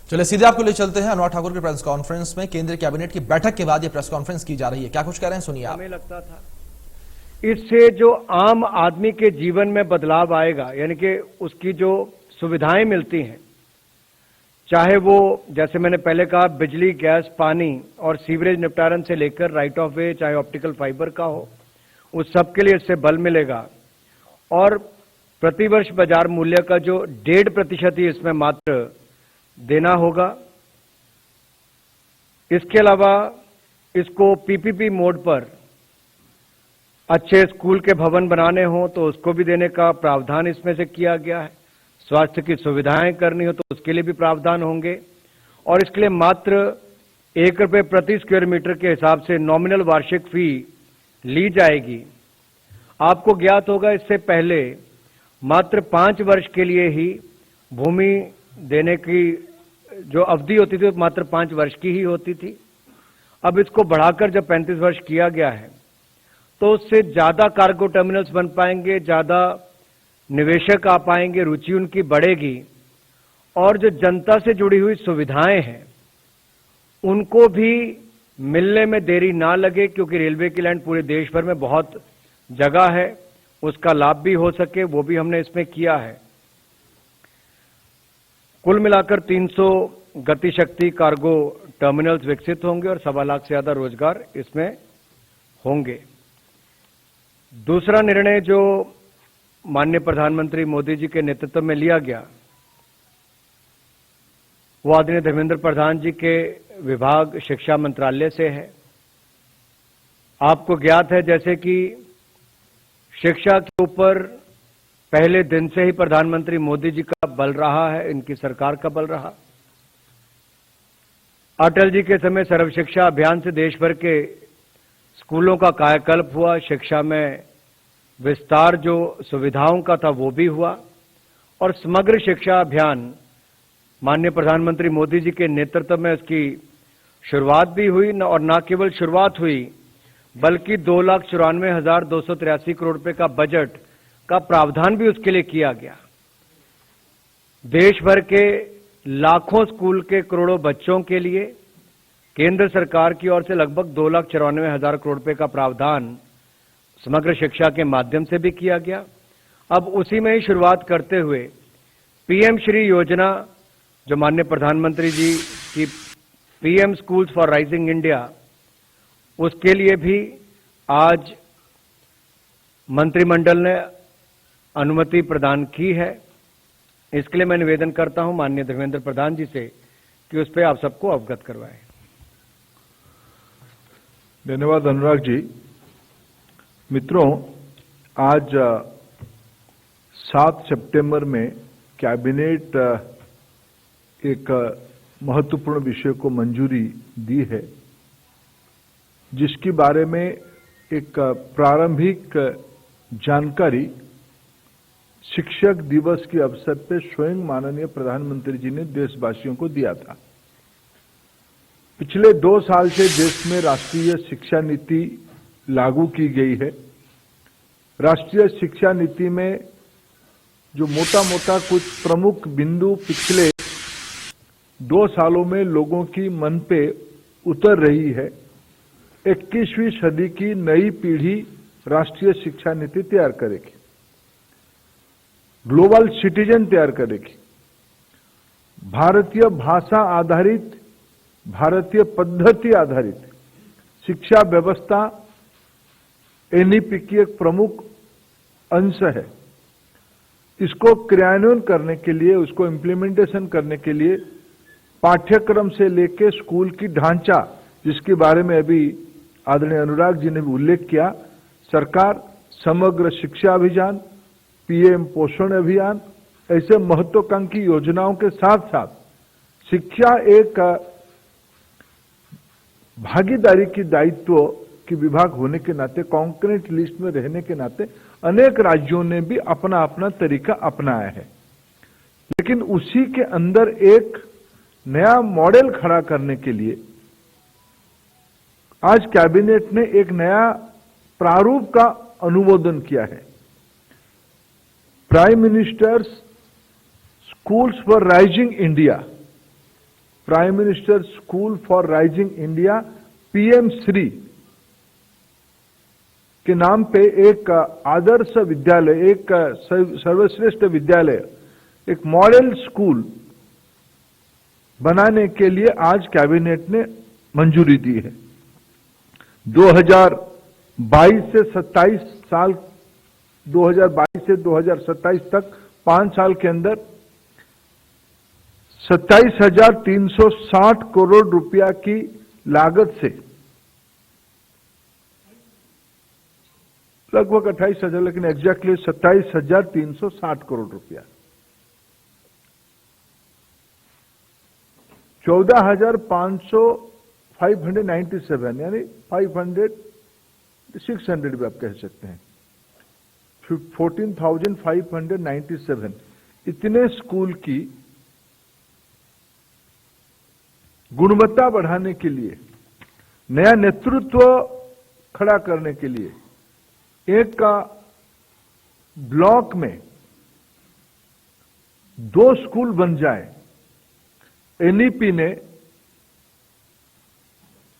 चलिए सीधे आपको ले चलते हैं अनुराग ठाकुर की प्रेस कॉन्फ्रेंस में। केंद्रीय कैबिनेट की बैठक के बाद ये प्रेस कॉन्फ्रेंस की जा रही है, क्या कुछ कह रहे हैं सुनिए आप। हमें लगता था इससे जो आम आदमी के जीवन में बदलाव आएगा, यानी कि उसकी जो सुविधाएं मिलती हैं, चाहे वो जैसे मैंने पहले कहा बिजली, गैस, पानी और सीवरेज निपटारण से लेकर राइट ऑफ वे, चाहे ऑप्टिकल फाइबर का हो, उस सब के लिए इससे बल मिलेगा। और प्रतिवर्ष बाजार मूल्य का जो 1.5% ही इसमें मात्र देना होगा। इसके अलावा इसको पीपीपी मोड पर अच्छे स्कूल के भवन बनाने हो तो उसको भी देने का प्रावधान इसमें से किया गया है। स्वास्थ्य की सुविधाएं करनी हो तो उसके लिए भी प्रावधान होंगे। और इसके लिए मात्र ₹1 प्रति स्क्वायर मीटर के हिसाब से नॉमिनल वार्षिक फी ली जाएगी। आपको ज्ञात होगा इससे पहले मात्र 5 वर्ष के लिए ही भूमि देने की जो अवधि होती थी मात्र 5 वर्ष की ही होती थी। अब इसको बढ़ाकर जब 35 वर्ष किया गया है तो उससे ज्यादा कार्गो टर्मिनल्स बन पाएंगे, ज्यादा निवेशक आ पाएंगे, रुचि उनकी बढ़ेगी और जो जनता से जुड़ी हुई सुविधाएं हैं उनको भी मिलने में देरी ना लगे, क्योंकि रेलवे की लाइन पूरे देश भर में बहुत जगह है, उसका लाभ भी हो सके, वो भी हमने इसमें किया है। कुल मिलाकर 300 गतिशक्ति कार्गो टर्मिनल्स विकसित होंगे और 1.25 लाख से ज्यादा रोजगार इसमें होंगे। दूसरा निर्णय जो माननीय प्रधानमंत्री मोदी जी के नेतृत्व में लिया गया वो आदरणीय धर्मेंद्र प्रधान जी के विभाग शिक्षा मंत्रालय से है। आपको ज्ञात है जैसे कि शिक्षा के ऊपर पहले दिन से ही प्रधानमंत्री मोदी जी का बल रहा है, इनकी सरकार का बल रहा। अटल जी के समय सर्व शिक्षा अभियान से देश भर के स्कूलों का कायाकल्प हुआ, शिक्षा में विस्तार जो सुविधाओं का था वो भी हुआ और समग्र शिक्षा अभियान माननीय प्रधानमंत्री मोदी जी के नेतृत्व में उसकी शुरुआत भी हुई और न केवल शुरुआत हुई बल्कि 2,94,283 करोड़ रुपए का बजट का प्रावधान भी उसके लिए किया गया। देश भर के लाखों स्कूल के करोड़ों बच्चों के लिए केंद्र सरकार की ओर से लगभग 2,94,000 करोड़ रुपए का प्रावधान समग्र शिक्षा के माध्यम से भी किया गया। अब उसी में ही शुरुआत करते हुए पीएम श्री योजना जो माननीय प्रधानमंत्री जी की PM schools for rising India, उसके लिए भी आज मंत्रिमंडल ने अनुमति प्रदान की है। इसके लिए मैं निवेदन करता हूं माननीय धर्मेंद्र प्रधान जी से कि उस पर आप सबको अवगत करवाएं। धन्यवाद अनुराग जी। मित्रों, आज 7 सितंबर में कैबिनेट एक महत्वपूर्ण विषय को मंजूरी दी है, जिसके बारे में एक प्रारंभिक जानकारी शिक्षक दिवस के अवसर पर स्वयं माननीय प्रधानमंत्री जी ने देशवासियों को दिया था। पिछले 2 साल से देश में राष्ट्रीय शिक्षा नीति लागू की गई है। राष्ट्रीय शिक्षा नीति में जो मोटा मोटा कुछ प्रमुख बिंदु पिछले 2 सालों में लोगों की मन पे उतर रही है। 21वीं सदी की नई पीढ़ी राष्ट्रीय शिक्षा नीति तैयार करेगी, ग्लोबल सिटीजन तैयार करेगी, भारतीय भाषा आधारित, भारतीय पद्धति आधारित शिक्षा व्यवस्था एनईपी की एक प्रमुख अंश है। इसको क्रियान्वयन करने के लिए, उसको इम्प्लीमेंटेशन करने के लिए पाठ्यक्रम से लेकर स्कूल की ढांचा, जिसके बारे में अभी आदरणीय अनुराग जी ने भी उल्लेख किया, सरकार समग्र शिक्षा अभियान, पीएम पोषण अभियान, ऐसे महत्वाकांक्षी योजनाओं के साथ साथ शिक्षा एक भागीदारी की दायित्व की विभाग होने के नाते, कॉन्क्रीट लिस्ट में रहने के नाते अनेक राज्यों ने भी अपना अपना तरीका अपनाया है। लेकिन उसी के अंदर एक नया मॉडल खड़ा करने के लिए आज कैबिनेट ने एक नया प्रारूप का अनुमोदन किया है। Prime ministers schools for rising India, prime minister school for rising India PM Shri के नाम पे एक आदर्श विद्यालय, एक सर्वश्रेष्ठ विद्यालय, एक मॉडल स्कूल बनाने के लिए आज कैबिनेट ने मंजूरी दी है। 2022 से 27 साल, 2022 से 2027 तक 5 साल के अंदर 27,360 करोड़ रुपया की लागत से लगभग 28,000, लेकिन एग्जैक्टली 27,360 करोड़ रुपया, 14,597 यानी 600 भी आप कह सकते हैं, 14,597 इतने स्कूल की गुणवत्ता बढ़ाने के लिए, नया नेतृत्व खड़ा करने के लिए एक का ब्लॉक में 2 स्कूल बन जाए। एनईपी ने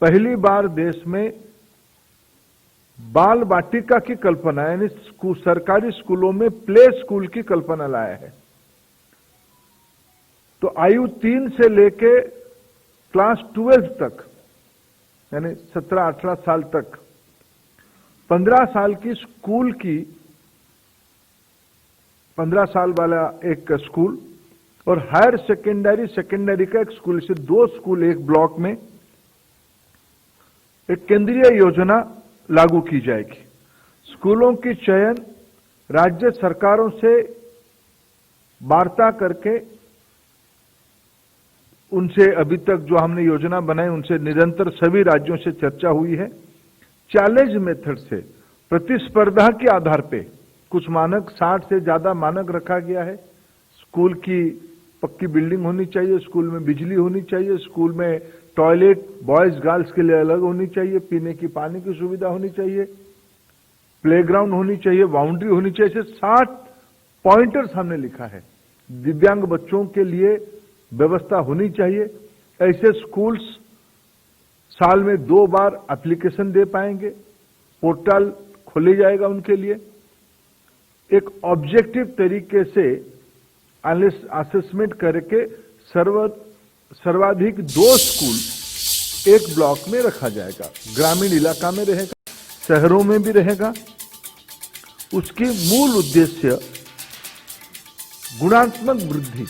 पहली बार देश में बाल वाटिका की कल्पना, यानी सरकारी स्कूलों में प्ले स्कूल की कल्पना लाया है। तो आयु 3 से लेके क्लास 12 तक, यानी 17-18 साल तक 15 साल की स्कूल की, 15 साल वाला एक स्कूल और हायर सेकेंडरी का एक स्कूल, से 2 स्कूल एक ब्लॉक में एक केंद्रीय योजना लागू की जाएगी। स्कूलों की चयन राज्य सरकारों से वार्ता करके, उनसे अभी तक जो हमने योजना बनाई उनसे निरंतर सभी राज्यों से चर्चा हुई है। चैलेंज मेथड से, प्रतिस्पर्धा के आधार पे कुछ मानक, 60 से ज्यादा मानक रखा गया है। स्कूल की पक्की बिल्डिंग होनी चाहिए, स्कूल में बिजली होनी चाहिए, स्कूल में टॉयलेट बॉयज गर्ल्स के लिए अलग होनी चाहिए, पीने की पानी की सुविधा होनी चाहिए, प्लेग्राउंड होनी चाहिए, बाउंड्री होनी चाहिए। ऐसे 60 पॉइंटर्स हमने लिखा है। दिव्यांग बच्चों के लिए व्यवस्था होनी चाहिए। ऐसे स्कूल्स साल में 2 बार एप्लीकेशन दे पाएंगे, पोर्टल खोले जाएगा उनके लिए। एक ऑब्जेक्टिव तरीके से असेसमेंट करके सर्वाधिक 2 स्कूल एक ब्लॉक में रखा जाएगा। ग्रामीण इलाका में रहेगा, शहरों में भी रहेगा। उसकी मूल उद्देश्य गुणात्मक वृद्धि,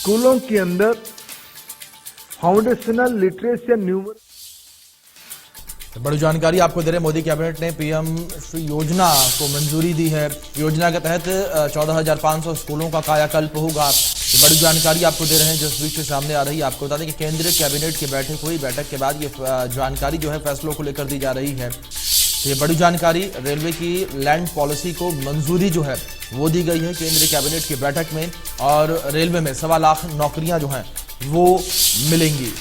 स्कूलों के अंदर फाउंडेशनल लिटरेसी एंड न्यूमर। बड़ी जानकारी आपको दे रहे, मोदी कैबिनेट ने पीएम श्री योजना को मंजूरी दी है। योजना के तहत 14,500 स्कूलों का कायाकल्प होगा। ये बड़ी जानकारी आपको दे रहे हैं जिस बीच से सामने आ रही है। आपको बता दें कि केंद्रीय कैबिनेट की बैठक हुई, बैठक के बाद ये जानकारी जो है फैसलों को लेकर दी जा रही है। तो ये बड़ी जानकारी, रेलवे की लैंड पॉलिसी को मंजूरी जो है वो दी गई है केंद्रीय कैबिनेट की बैठक में, और रेलवे में 1.25 लाख नौकरियां जो हैं वो मिलेंगी।